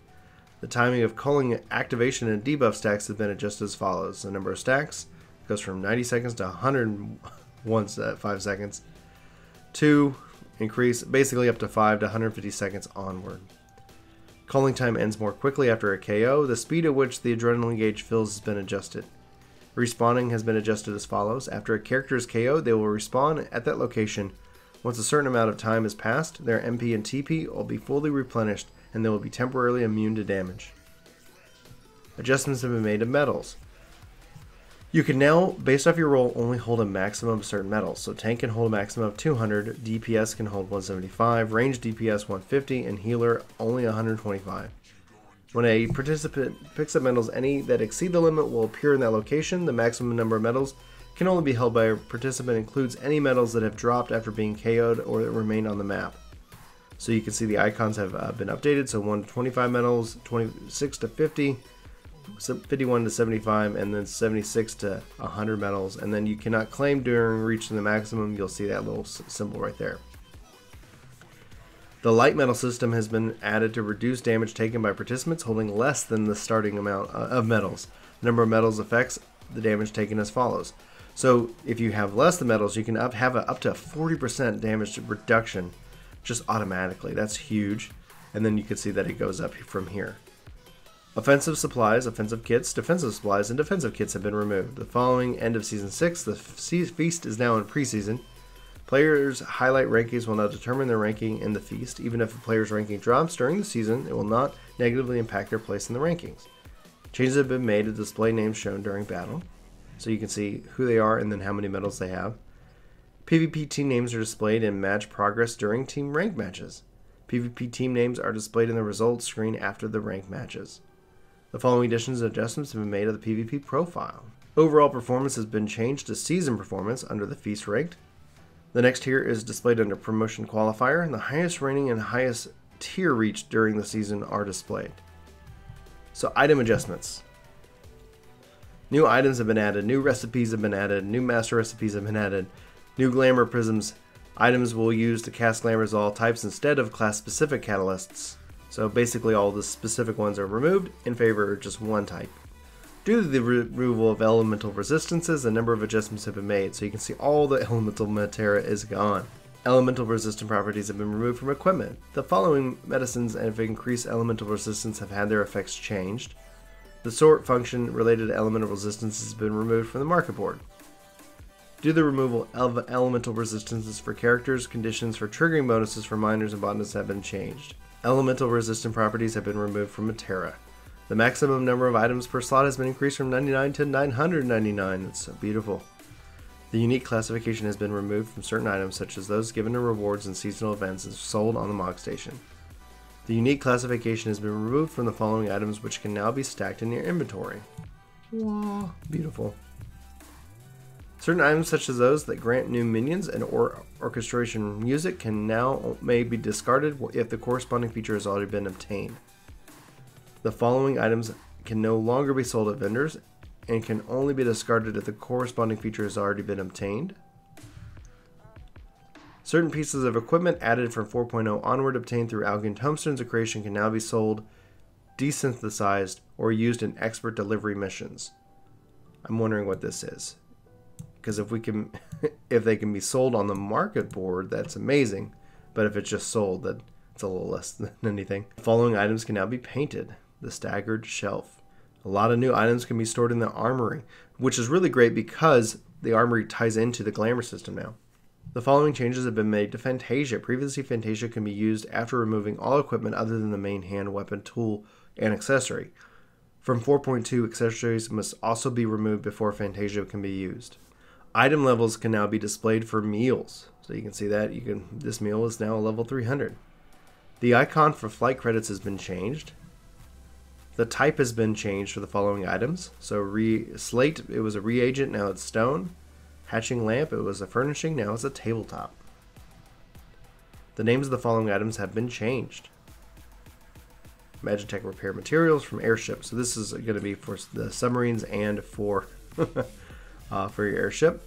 The timing of culling activation and debuff stacks has been adjusted as follows. The number of stacks goes from 90 seconds to 101 5 seconds. 2 increase basically up to 5 to 150 seconds onward. Culling time ends more quickly after a KO. The speed at which the adrenaline gauge fills has been adjusted. Respawning has been adjusted as follows. After a character is KO'd, they will respawn at that location. Once a certain amount of time has passed, their MP and TP will be fully replenished and they will be temporarily immune to damage. Adjustments have been made to medals. You can now, based off your roll, only hold a maximum of certain medals. So tank can hold a maximum of 200, DPS can hold 175, range DPS 150, and healer only 125. When a participant picks up medals, any that exceed the limit will appear in that location. The maximum number of medals can only be held by a participant includes any medals that have dropped after being KO'd or that remain on the map. So you can see the icons have been updated. So 1 to 25 medals, 26 to 50, 51 to 75, and then 76 to 100 medals. And then you cannot claim during reaching the maximum. You'll see that little symbol right there. The light medal system has been added to reduce damage taken by participants holding less than the starting amount of medals. The number of medals affects the damage taken as follows. So if you have less than medals, you can have up to 40% damage reduction just automatically. That's huge. And then you can see that it goes up from here. Offensive supplies, offensive kits, defensive supplies, and defensive kits have been removed. The following end of Season 6, the Feast is now in preseason. Players' highlight rankings will now determine their ranking in the Feast. Even if a player's ranking drops during the season, it will not negatively impact their place in the rankings. Changes have been made to display names shown during battle, so you can see who they are and then how many medals they have. PvP team names are displayed in match progress during team rank matches. PvP team names are displayed in the results screen after the rank matches. The following additions and adjustments have been made to the PvP profile. Overall performance has been changed to season performance under the Feast ranked. The next tier is displayed under Promotion Qualifier, and the highest rating and highest tier reached during the season are displayed. So item adjustments. New items have been added, new recipes have been added, new master recipes have been added, new glamour prisms. Items will use to cast glamours of all types instead of class-specific catalysts. So basically all the specific ones are removed in favor of just one type. Due to the removal of elemental resistances, a number of adjustments have been made, so you can see all the elemental materia is gone. Elemental resistant properties have been removed from equipment. The following medicines of increased elemental resistance have had their effects changed. The sort function related to elemental resistance has been removed from the market board. Due to the removal of elemental resistances for characters, conditions for triggering bonuses for minors and botanists have been changed. Elemental resistant properties have been removed from Matera. The maximum number of items per slot has been increased from 99 to 999. That's so beautiful. The unique classification has been removed from certain items, such as those given to rewards and seasonal events and sold on the Mog Station. The unique classification has been removed from the following items, which can now be stacked in your inventory. Wow, beautiful. Certain items, such as those that grant new minions and orchestration music, may be discarded if the corresponding feature has already been obtained. The following items can no longer be sold at vendors and can only be discarded if the corresponding feature has already been obtained. Certain pieces of equipment added from 4.0 onward obtained through Albion Tomestones of Creation can now be sold, desynthesized, or used in expert delivery missions. I'm wondering what this is. Because if they can be sold on the market board, that's amazing. But if it's just sold, then it's a little less than anything. The following items can now be painted. The staggered shelf. A lot of new items can be stored in the armory, which is really great because the armory ties into the glamour system now. The following changes have been made to Fantasia. Previously, Fantasia can be used after removing all equipment other than the main hand, weapon, tool, and accessory. From 4.2, accessories must also be removed before Fantasia can be used. Item levels can now be displayed for meals. So you can see that this meal is now a level 300. The icon for flight credits has been changed. The type has been changed for the following items. So slate, it was a reagent, now it's stone. Hatching lamp, it was a furnishing, now it's a tabletop. The names of the following items have been changed. Magitech repair materials from airships. So this is going to be for the submarines and for your airship.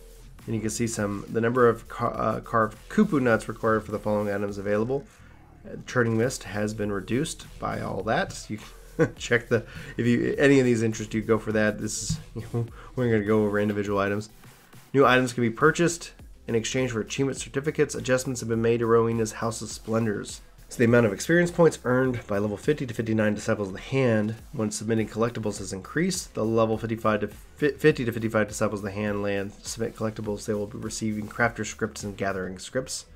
And you can see the number of carved kupu nuts required for the following items available. Churning mist has been reduced by all that. You can check if any of these interest you, go for that. This is we're going to go over individual items. New items can be purchased in exchange for achievement certificates. Adjustments have been made to Rowena's House of Splendors. So the amount of experience points earned by level 50 to 59 Disciples of the Hand when submitting collectibles has increased. The level 50 to 55 Disciples of the Hand land submit collectibles. They will be receiving crafter scripts and gathering scripts.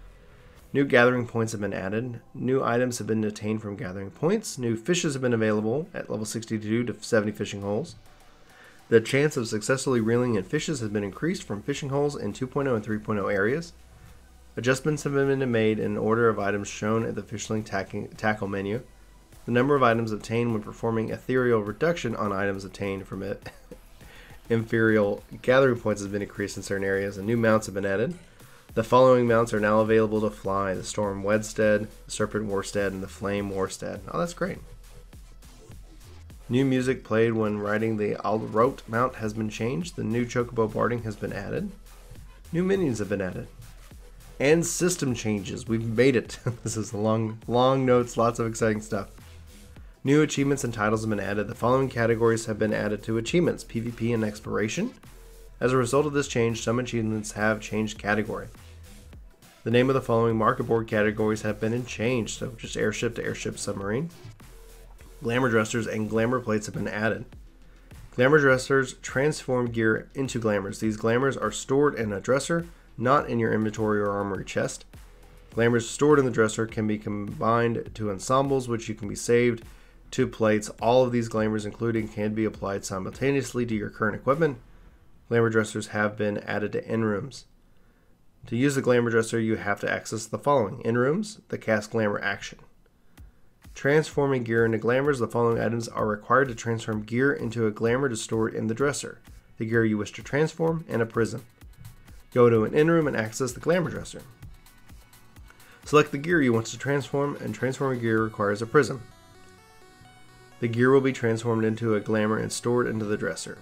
New gathering points have been added. New items have been obtained from gathering points. New fishes have been available at level 62 to 70 fishing holes. The chance of successfully reeling in fishes has been increased from fishing holes in 2.0 and 3.0 areas. Adjustments have been made in order of items shown at the fishing tackle menu. The number of items obtained when performing ethereal reduction on items obtained from inferior gathering points has been increased in certain areas, and new mounts have been added. The following mounts are now available to fly: the Storm Wedstead, the Serpent Warstead, and the Flame Warstead. Oh, that's great. New music played when riding the Alrote mount has been changed. The new Chocobo barding has been added. New minions have been added. And system changes. We've made it. This is long notes, lots of exciting stuff. New achievements and titles have been added. The following categories have been added to achievements: PvP and Exploration. As a result of this change, some achievements have changed category. The name of the following market board categories have been changed, so just airship to airship submarine. Glamour dressers and glamour plates have been added. Glamour dressers transform gear into glamours. These glamours are stored in a dresser, not in your inventory or armory chest. Glamours stored in the dresser can be combined to ensembles, which you can be saved to plates. All of these glamours including can be applied simultaneously to your current equipment. Glamour dressers have been added to in-rooms. To use the glamour dresser, you have to access the following: in-rooms, the cast glamour action. Transforming gear into glamours. The following items are required to transform gear into a glamour to store it in the dresser: the gear you wish to transform and a prism. Go to an in-room and access the glamour dresser. Select the gear you want to transform, and transforming gear requires a prism. The gear will be transformed into a glamour and stored into the dresser.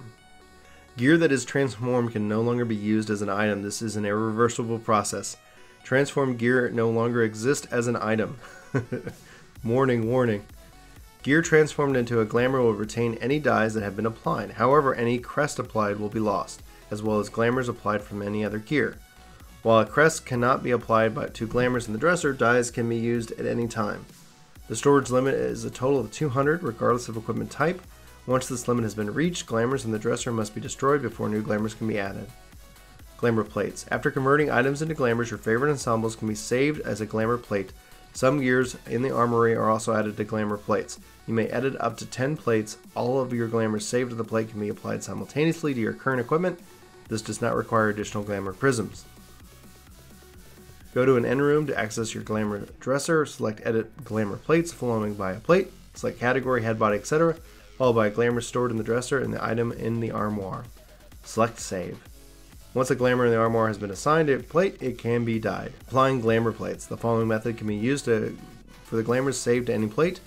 Gear that is transformed can no longer be used as an item. This is an irreversible process. Transformed gear no longer exists as an item. Warning, warning. Gear transformed into a glamour will retain any dyes that have been applied. However, any crest applied will be lost, as well as glamours applied from any other gear. While a crest cannot be applied to glamours in the dresser, dyes can be used at any time. The storage limit is a total of 200, regardless of equipment type. Once this limit has been reached, glamours in the dresser must be destroyed before new glamours can be added. Glamour plates. After converting items into glamours, your favorite ensembles can be saved as a glamour plate. Some gears in the armory are also added to glamour plates. You may edit up to 10 plates. All of your glamours saved to the plate can be applied simultaneously to your current equipment. This does not require additional glamour prisms. Go to an end room to access your glamour dresser. Select edit glamour plates, following by a plate. Select category, head, body, etc. Followed by a glamour stored in the dresser and the item in the armoire. Select save. Once a glamour in the armoire has been assigned to a plate, it can be dyed. Applying glamour plates. The following method can be used for the glamours saved to any plate.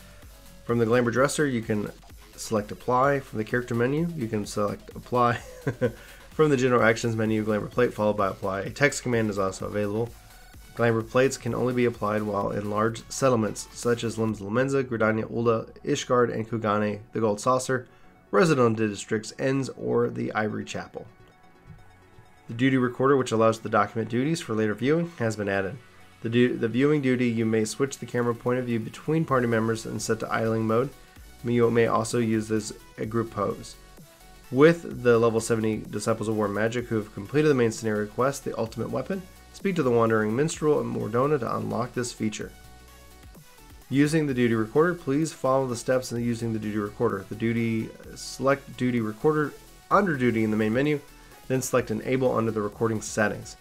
From the glamour dresser, you can select apply. From the character menu, you can select apply. From the general actions menu, glamour plate followed by apply. A text command is also available. Glamour plates can only be applied while in large settlements such as Limbs Lamenza, Gridania, Ulda, Ishgard, and Kugane, the Gold Saucer, residential districts, Ends, or the Ivory Chapel. The duty recorder, which allows the document duties for later viewing, has been added. The viewing duty, you may switch the camera point of view between party members and set to idling mode. You may also use this a group pose. With the level 70 Disciples of War Magic who have completed the main scenario quest, the Ultimate Weapon, speak to the Wandering Minstrel in Mordona to unlock this feature. Using the duty recorder, please follow the steps in using the duty recorder. Select duty recorder under duty in the main menu, then select enable under the recording settings.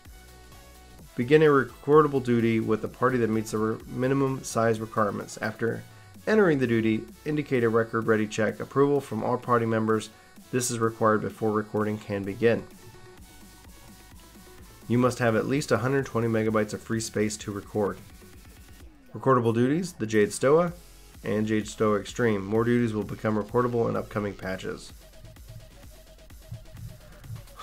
Begin a recordable duty with the party that meets the minimum size requirements. After entering the duty, indicate a record ready check approval from all party members. This is required before recording can begin. You must have at least 120 megabytes of free space to record. Recordable duties, the Jade Stoa and Jade Stoa Extreme. More duties will become recordable in upcoming patches.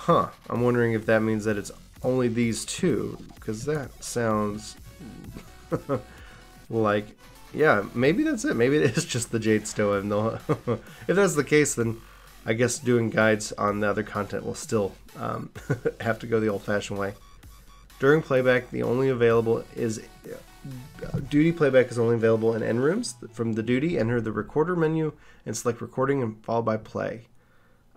I'm wondering if that means that it's only these two, because that sounds like, yeah, maybe that's it. Maybe it is just the Jade Stoa. If that's the case, then I guess doing guides on the other content will still have to go the old-fashioned way. During playback, duty playback is only available in end rooms. From the duty, enter the recorder menu and select recording and followed by play.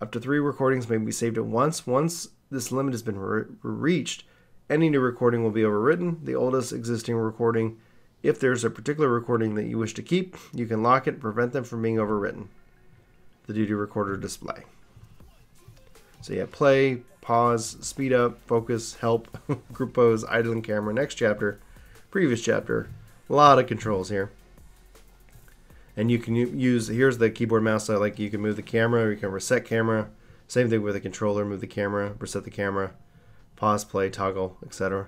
Up to 3 recordings may be saved at once. Once this limit has been reached, any new recording will be overwritten. The oldest existing recording, if there's a particular recording that you wish to keep, you can lock it and prevent them from being overwritten. The duty recorder display. So yeah, play, pause, speed up, focus, help, group pose, idling camera, next chapter, previous chapter. A lot of controls here. And you can use, here's the keyboard mouse, you can move the camera, or you can reset camera. Same thing with the controller, move the camera, reset the camera, pause, play, toggle, etc.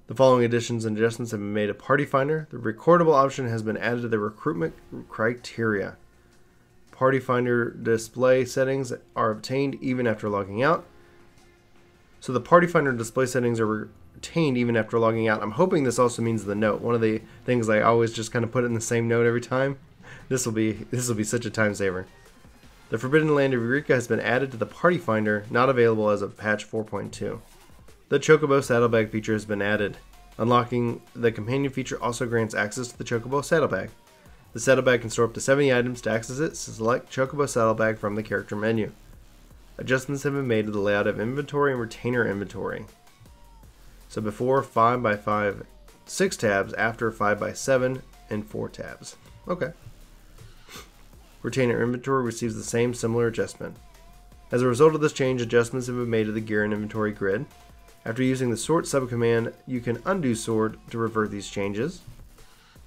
The following additions and adjustments have been made to Party Finder. The recordable option has been added to the recruitment criteria. Party Finder display settings are obtained even after logging out. So the Party Finder display settings are retained even after logging out. I'm hoping this also means the note. One of the things I always just kind of put in the same note every time. This will be such a time saver. The Forbidden Land of Eureka has been added to the Party Finder, not available as of patch 4.2. The Chocobo Saddlebag feature has been added. Unlocking the companion feature also grants access to the Chocobo Saddlebag. The saddlebag can store up to 70 items. To access it, select Chocobo Saddlebag from the character menu. Adjustments have been made to the layout of inventory and retainer inventory. So before 5x5, 6 tabs, after 5x7 and 4 tabs. Okay. Retainer inventory receives the same similar adjustment. As a result of this change, adjustments have been made to the gear and inventory grid. After using the sort subcommand, you can undo sort to revert these changes.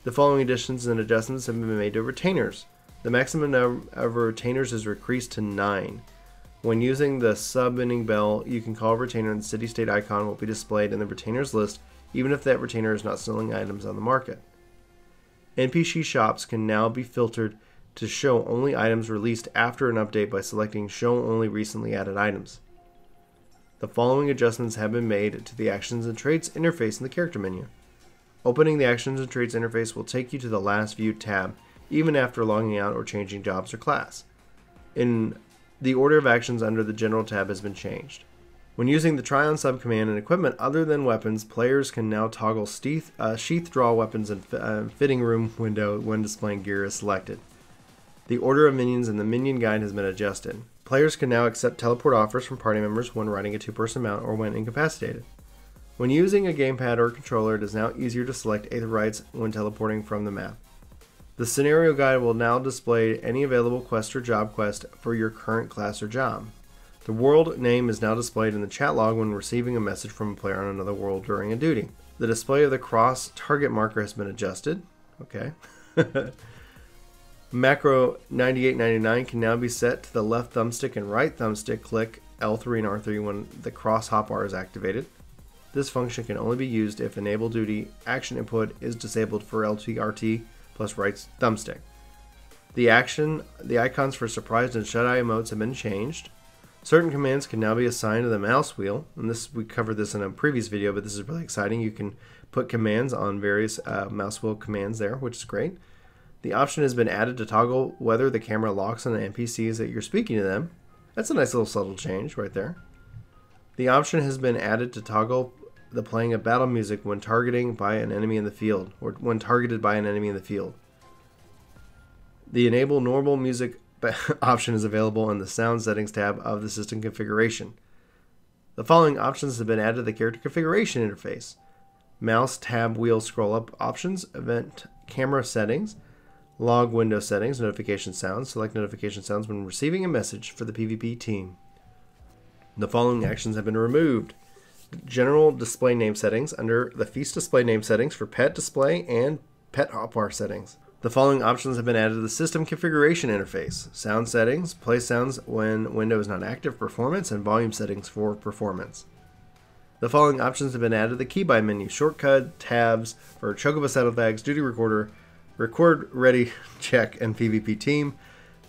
The following additions and adjustments have been made to retainers. The maximum number of retainers is increased to 9. When using the summoning bell, you can call a retainer and the city-state icon will be displayed in the retainer's list, even if that retainer is not selling items on the market. NPC shops can now be filtered to show only items released after an update by selecting Show Only Recently Added Items. The following adjustments have been made to the Actions and Traits interface in the character menu. Opening the Actions and Traits interface will take you to the last viewed tab, even after logging out or changing jobs or class. In the order of actions under the General tab has been changed. When using the Try On subcommand and equipment other than weapons, players can now toggle sheath draw weapons and fitting room window when displaying gear is selected. The order of minions in the minion guide has been adjusted. Players can now accept teleport offers from party members when riding a two-person mount or when incapacitated. When using a gamepad or controller, it is now easier to select Aetherytes when teleporting from the map. The scenario guide will now display any available quest or job quest for your current class or job. The world name is now displayed in the chat log when receiving a message from a player on another world during a duty. The display of the cross target marker has been adjusted. Okay. Macro 9899 can now be set to the left thumbstick and right thumbstick. Click L3 and R3 when the cross hotbar is activated. This function can only be used if enable duty action input is disabled for LT/RT plus right thumbstick. The icons for surprised and shut-eye emotes have been changed. Certain commands can now be assigned to the mouse wheel, and we covered this in a previous video, but this is really exciting. You can put commands on various mouse wheel commands there, which is great. The option has been added to toggle whether the camera locks on the NPCs that you're speaking to them. That's a nice little subtle change right there. The option has been added to toggle the playing of battle music when targeting by an enemy in the field, or when targeted by an enemy in the field. The enable normal music option is available in the sound settings tab of the system configuration. The following options have been added to the character configuration interface: mouse tab wheel scroll up options, event camera settings, log window settings, notification sounds. Select notification sounds when receiving a message for the PvP team. The following actions have been removed: general display name settings under the feast display name settings for pet display and pet hotbar settings. The following options have been added to the system configuration interface: sound settings, play sounds when window is not active, performance, and volume settings for performance. The following options have been added to the keybind menu: shortcut tabs for Chocobo saddlebags, duty recorder, record ready check, and PvP team.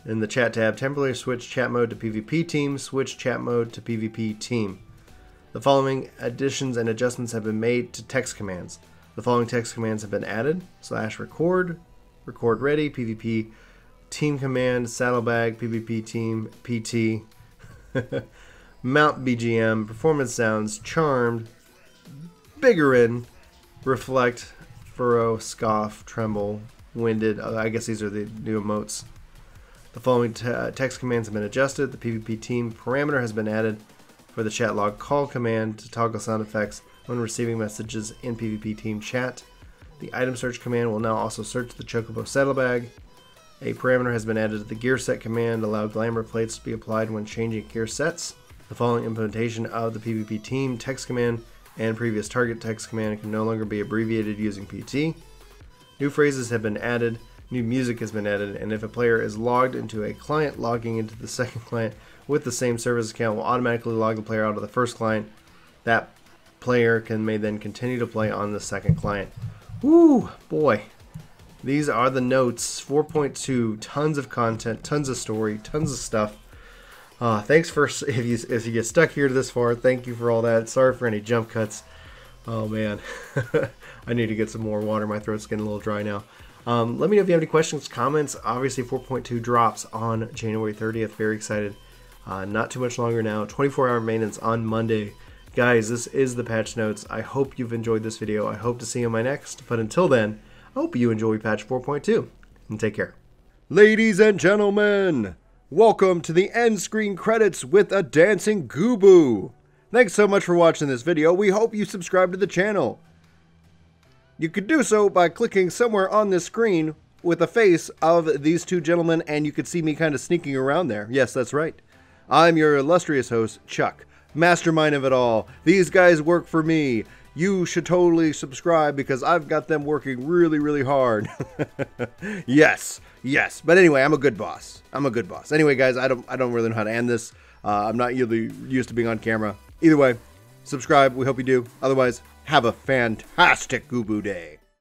In the chat tab, temporarily switch chat mode to PvP team, switch chat mode to PvP team. The following additions and adjustments have been made to text commands. The following text commands have been added: /record, record ready, PvP team command, saddlebag, PvP team, PT, mount BGM, performance sounds, charmed, biggerin, reflect, furrow, scoff, tremble, winded. I guess these are the new emotes. The following text commands have been adjusted. The PvP team parameter has been added for the chat log call command to toggle sound effects when receiving messages in PvP team chat. The item search command will now also search the Chocobo saddlebag. A parameter has been added to the gear set command, allow glamour plates to be applied when changing gear sets. The following implementation of the PvP team text command and previous target text command can no longer be abbreviated using PT. New phrases have been added, new music has been added, and if a player is logged into a client, logging into the second client with the same service account will automatically log the player out of the first client. That player may then continue to play on the second client. Woo, boy. These are the notes. 4.2, tons of content, tons of story, tons of stuff. Thanks for, if you get stuck here to this far, thank you for all that. Sorry for any jump cuts. Oh man, I need to get some more water. My throat's getting a little dry now. Let me know if you have any questions, comments. Obviously 4.2 drops on January 30th. Very excited. Not too much longer now. 24-hour maintenance on Monday. Guys, this is the patch notes. I hope you've enjoyed this video. I hope to see you in my next. But until then, I hope you enjoy patch 4.2. And take care. Ladies and gentlemen, welcome to the end screen credits with a dancing Gooboo. Thanks so much for watching this video. We hope you subscribe to the channel. You could do so by clicking somewhere on this screen with the face of these two gentlemen, and you could see me kind of sneaking around there. Yes, that's right. I'm your illustrious host, Chuck, mastermind of it all. These guys work for me. You should totally subscribe because I've got them working really, really hard. Yes. But anyway, I'm a good boss. Anyway, guys, I don't really know how to end this. I'm not really used to being on camera. Either way, subscribe. We hope you do. Otherwise, have a fantastic Goobo day.